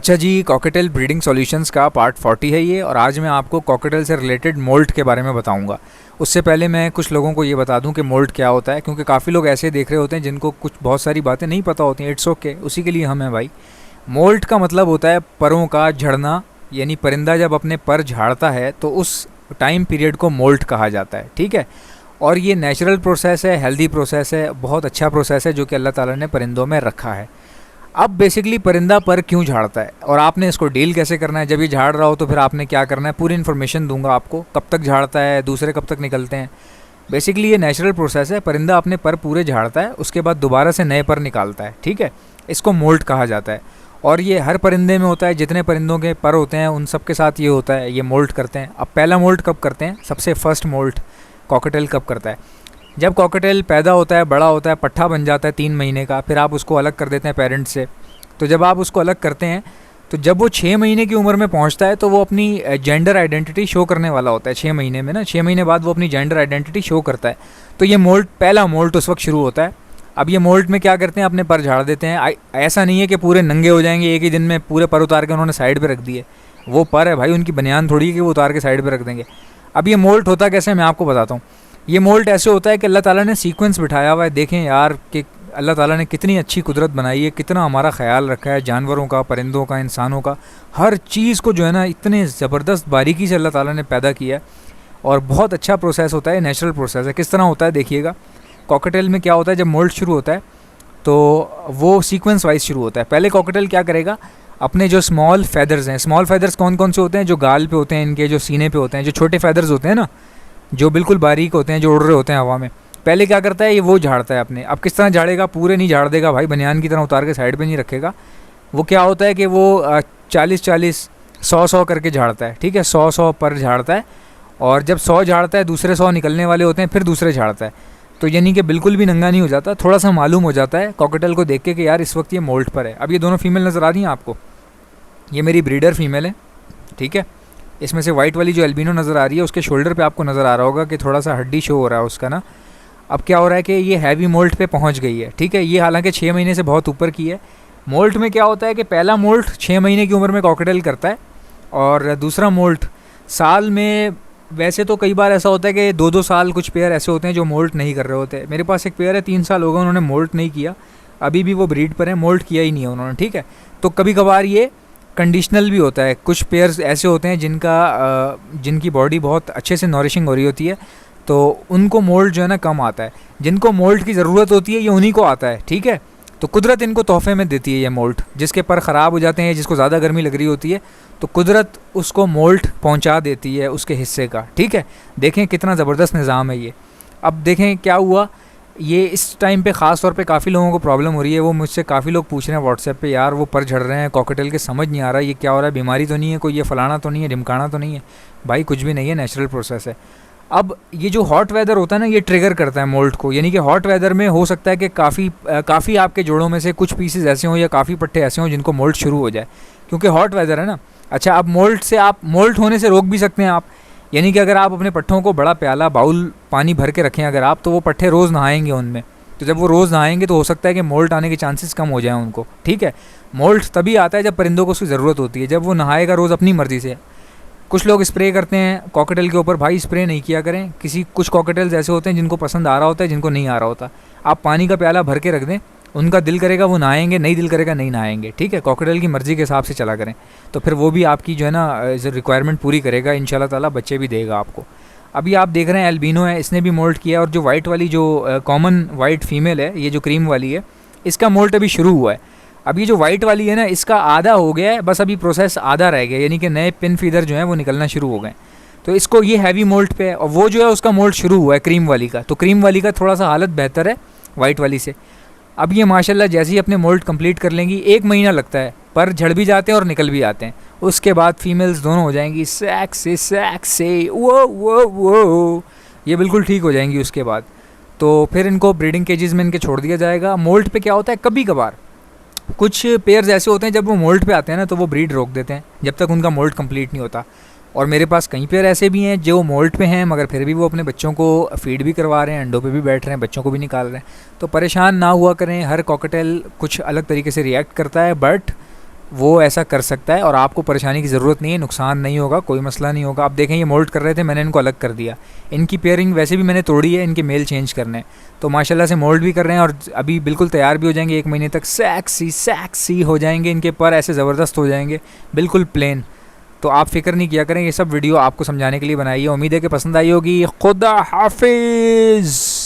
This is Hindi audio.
अच्छा जी, कॉकटेल ब्रीडिंग सॉल्यूशंस का पार्ट 40 है ये, और आज मैं आपको कॉकटेल से रिलेटेड मोल्ट के बारे में बताऊंगा। उससे पहले मैं कुछ लोगों को ये बता दूं कि मोल्ट क्या होता है, क्योंकि काफ़ी लोग ऐसे देख रहे होते हैं जिनको कुछ बहुत सारी बातें नहीं पता होती हैं। इट्स ओके, उसी के लिए हम हैं भाई। मोल्ट का मतलब होता है परों का झड़ना, यानी परिंदा जब अपने पर झाड़ता है तो उस टाइम पीरियड को मोल्ट कहा जाता है। ठीक है, और ये नेचुरल प्रोसेस है, हेल्दी प्रोसेस है, बहुत अच्छा प्रोसेस है जो कि अल्लाह ताला ने परिंदों में रखा है। अब बेसिकली परिंदा पर क्यों झाड़ता है और आपने इसको डील कैसे करना है, जब ये झाड़ रहा हो तो फिर आपने क्या करना है, पूरी इन्फॉर्मेशन दूंगा आपको। कब तक झाड़ता है, दूसरे कब तक निकलते हैं। बेसिकली ये नेचुरल प्रोसेस है, परिंदा अपने पर पूरे झाड़ता है, उसके बाद दोबारा से नए पर निकालता है। ठीक है, इसको मोल्ट कहा जाता है और ये हर परिंदे में होता है। जितने परिंदों के पर होते हैं उन सब के साथ ये होता है, ये मोल्ट करते हैं। अब पहला मोल्ट कब करते हैं, सबसे फर्स्ट मोल्ट कॉकटेल कब करता है, जब कॉकटेल पैदा होता है, बड़ा होता है, पट्ठा बन जाता है 3 महीने का, फिर आप उसको अलग कर देते हैं पेरेंट्स से। तो जब आप उसको अलग करते हैं तो जब वो 6 महीने की उम्र में पहुंचता है तो वो अपनी जेंडर आइडेंटिटी शो करने वाला होता है। 6 महीने में ना, 6 महीने बाद वो अपनी जेंडर आइडेंटिटी शो करता है। तो ये मोल्ट, पहला मोल्ट उस वक्त शुरू होता है। अब ये मोल्ट में क्या करते हैं, अपने पर झाड़ देते हैं। ऐसा नहीं है कि पूरे नंगे हो जाएंगे एक ही दिन में, पूरे पर उतार के उन्होंने साइड पर रख दिए। वो पर है भाई, उनकी बनियान थोड़ी है कि वो उतार के साइड पर रख देंगे। अब ये मोल्ट होता कैसे, मैं आपको बताता हूँ। ये मोल्ट ऐसे होता है कि अल्लाह ताला ने सीक्वेंस बिठाया हुआ है। देखें यार कि अल्लाह ताला ने कितनी अच्छी कुदरत बनाई है, कितना हमारा ख्याल रखा है, जानवरों का, परिंदों का, इंसानों का, हर चीज़ को जो है ना इतने ज़बरदस्त बारीकी से अल्लाह ताला ने पैदा किया है। और बहुत अच्छा प्रोसेस होता है, नेचुरल प्रोसेस है। किस तरह होता है देखिएगा। कॉकटेल में क्या होता है, जब मोल्ट शुरू होता है तो वो सीक्वेंस वाइज शुरू होता है। पहले कॉकटेल क्या करेगा, अपने जो स्मॉल फैदर्स हैं, स्मॉल फैदर्स कौन कौन से होते हैं, जो गाल पे होते हैं इनके, जो सीने पे होते हैं, जो छोटे फैदर्स होते हैं ना, जो बिल्कुल बारीक होते हैं, जो उड़ रहे होते हैं हवा में, पहले क्या करता है, ये वो झाड़ता है अपने। अब किस तरह झाड़ेगा, पूरे नहीं झाड़ देगा भाई, बनियान की तरह उतार के साइड पे नहीं रखेगा। वो क्या होता है कि वो 40-40, 100-100 करके झाड़ता है। ठीक है, 100-100 पर झाड़ता है, और जब 100 झाड़ता है, दूसरे 100 निकलने वाले होते हैं, फिर दूसरे झाड़ता है। तो यानी कि बिल्कुल भी नंगा नहीं हो जाता, थोड़ा सा मालूम हो जाता है कॉकटेल को देख के कि यार इस वक्त ये मोल्ट पर है। अब ये दोनों फीमेल नज़र आ रही हैं आपको, ये मेरी ब्रीडर फीमेल है। ठीक है, इसमें से वाइट वाली जो एल्बिनो नज़र आ रही है, उसके शोल्डर पे आपको नज़र आ रहा होगा कि थोड़ा सा हड्डी शो हो रहा है उसका ना। अब क्या हो रहा है कि ये हैवी मोल्ट पे पहुंच गई है। ठीक है, ये हालांकि 6 महीने से बहुत ऊपर की है। मोल्ट में क्या होता है कि पहला मोल्ट 6 महीने की उम्र में कॉकटेल करता है, और दूसरा मोल्ट साल में, वैसे तो कई बार ऐसा होता है कि 2-2 साल कुछ पेयर ऐसे होते हैं जो मोल्ट नहीं कर रहे होते। मेरे पास एक पेयर है, 3 साल हो गए उन्होंने मोल्ट नहीं किया, अभी भी वो ब्रीड पर है, मोल्ट किया ही नहीं है उन्होंने। ठीक है, तो कभी कभार ये कंडीशनल भी होता है। कुछ पेयर्स ऐसे होते हैं जिनकी बॉडी बहुत अच्छे से नॉरिशिंग हो रही होती है, तो उनको मोल्ट जो है ना कम आता है। जिनको मोल्ट की ज़रूरत होती है ये उन्हीं को आता है। ठीक है, तो कुदरत इनको तोहफे में देती है ये मोल्ट। जिसके पर ख़राब हो जाते हैं, जिसको ज़्यादा गर्मी लग रही होती है, तो कुदरत उसको मोल्ट पहुंचा देती है उसके हिस्से का। ठीक है, देखें कितना ज़बरदस्त निज़ाम है ये। अब देखें क्या हुआ, ये इस टाइम पे ख़ास तौर पे काफ़ी लोगों को प्रॉब्लम हो रही है। वो मुझसे काफ़ी लोग पूछ रहे हैं व्हाट्सएप पे, यार वो पर झड़ रहे हैं कॉकटेल के, समझ नहीं आ रहा ये क्या हो रहा है, बीमारी तो नहीं है कोई, ये फलाना तो नहीं है, ढिमकाना तो नहीं है। भाई कुछ भी नहीं है, नेचुरल प्रोसेस है। अब ये जो हॉट वेदर होता है ना, ये ट्रिगर करता है मोल्ट को। यानी कि हॉट वेदर में हो सकता है कि काफ़ी आपके जोड़ों में से कुछ पीसेज ऐसे हों या काफ़ी पट्टे ऐसे हों जिनको मोल्ट शुरू हो जाए, क्योंकि हॉट वेदर है ना। अच्छा, अब मोल्ट होने से रोक भी सकते हैं आप। यानी कि अगर आप अपने पट्ठों को बड़ा प्याला बाउल पानी भर के रखें अगर आप, तो वो पट्ठे रोज़ नहाएंगे उनमें। तो जब वो रोज़ नहाएंगे तो हो सकता है कि मोल्ट आने के चांसेस कम हो जाएं उनको। ठीक है, मोल्ट तभी आता है जब परिंदों को उसकी ज़रूरत होती है, जब वो नहाएगा रोज़ अपनी मर्ज़ी से। कुछ लोग स्प्रे करते हैं कॉकटेल के ऊपर, भाई स्प्रे नहीं किया करें। कुछ कॉकटेल्स ऐसे होते हैं जिनको पसंद आ रहा होता है, जिनको नहीं आ रहा होता। आप पानी का प्याला भर के रख दें, उनका दिल करेगा वो नहाएंगे, नहीं दिल करेगा नहीं नहाएंगे। ठीक है, कॉकटेल की मर्ज़ी के हिसाब से चला करें, तो फिर वो भी आपकी जो है ना रिक्वायरमेंट पूरी करेगा, इंशाल्लाह ताला बच्चे भी देगा आपको। अभी आप देख रहे हैं एल्बिनो है, इसने भी मोल्ट किया है। और जो वाइट वाली जो कॉमन वाइट फीमेल है, ये जो क्रीम वाली है, इसका मोल्ट अभी शुरू हुआ है। अब ये जो वाइट वाली है ना, इसका आधा हो गया है, बस अभी प्रोसेस आधा रह गया, यानी कि नए पिन फीदर जो हैं वो निकलना शुरू हो गए। तो इसको ये हैवी मोल्ट पे है, और वो जो है उसका मोल्ट शुरू हुआ है क्रीम वाली का। तो क्रीम वाली का थोड़ा सा हालत बेहतर है वाइट वाली से। अब ये माशाल्लाह जैसे ही अपने मोल्ट कंप्लीट कर लेंगी, 1 महीना लगता है, पर झड़ भी जाते हैं और निकल भी आते हैं। उसके बाद फीमेल्स दोनों हो जाएंगी सैक्से वो ये बिल्कुल ठीक हो जाएंगी उसके बाद। तो फिर इनको ब्रीडिंग केजेस में इनके छोड़ दिया जाएगा। मोल्ट पे क्या होता है, कभी कभार कुछ पेयर्स ऐसे होते हैं जब वो मोल्ट पे आते हैं ना, तो वो ब्रीड रोक देते हैं जब तक उनका मोल्ट कंप्लीट नहीं होता। और मेरे पास कई पेयर ऐसे भी हैं जो मोल्ट पे हैं, मगर फिर भी वो अपने बच्चों को फीड भी करवा रहे हैं, अंडों पे भी बैठ रहे हैं, बच्चों को भी निकाल रहे हैं। तो परेशान ना हुआ करें, हर कॉकटेल कुछ अलग तरीके से रिएक्ट करता है, बट वो ऐसा कर सकता है और आपको परेशानी की ज़रूरत नहीं है, नुकसान नहीं होगा, कोई मसला नहीं होगा। आप देखें ये मोल्ट कर रहे थे, मैंने इनको अलग कर दिया। इनकी पेयरिंग वैसे भी मैंने तोड़ी है, इनके मेल चेंज करने हैं, तो माशाल्लाह से मोल्ड भी कर रहे हैं और अभी बिल्कुल तैयार भी हो जाएंगे। 1 महीने तक सैक्सी हो जाएंगे, इनके पर ऐसे ज़बरदस्त हो जाएंगे, बिल्कुल प्लेन। तो आप फ़िक्र नहीं किया करें, ये सब वीडियो आपको समझाने के लिए बनाई है। उम्मीद है कि पसंद आई होगी। खुदा हाफिज़।